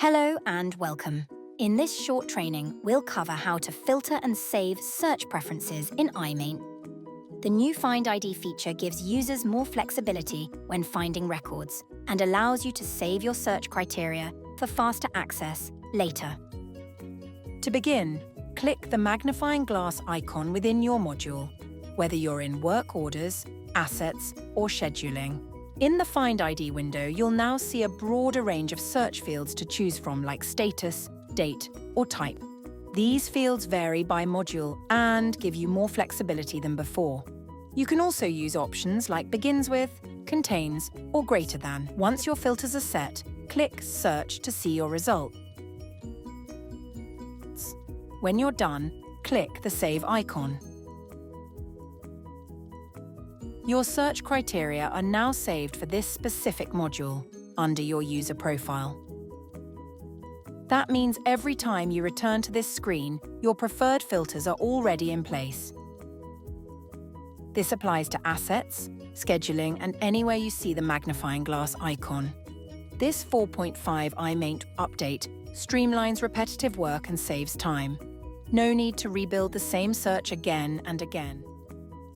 Hello and welcome. In this short training, we'll cover how to filter and save search preferences in iMaint. The new Find ID feature gives users more flexibility when finding records and allows you to save your search criteria for faster access later. To begin, click the magnifying glass icon within your module, whether you're in Work Orders, Assets, or Scheduling. In the Find ID window, you'll now see a broader range of search fields to choose from, like status, date, or type. These fields vary by module and give you more flexibility than before. You can also use options like begins with, contains, or greater than. Once your filters are set, click Search to see your result. When you're done, click the Save icon. Your search criteria are now saved for this specific module under your user profile. That means every time you return to this screen, your preferred filters are already in place. This applies to Assets, Scheduling, and anywhere you see the magnifying glass icon. This 4.5 iMaint update streamlines repetitive work and saves time. No need to rebuild the same search again and again.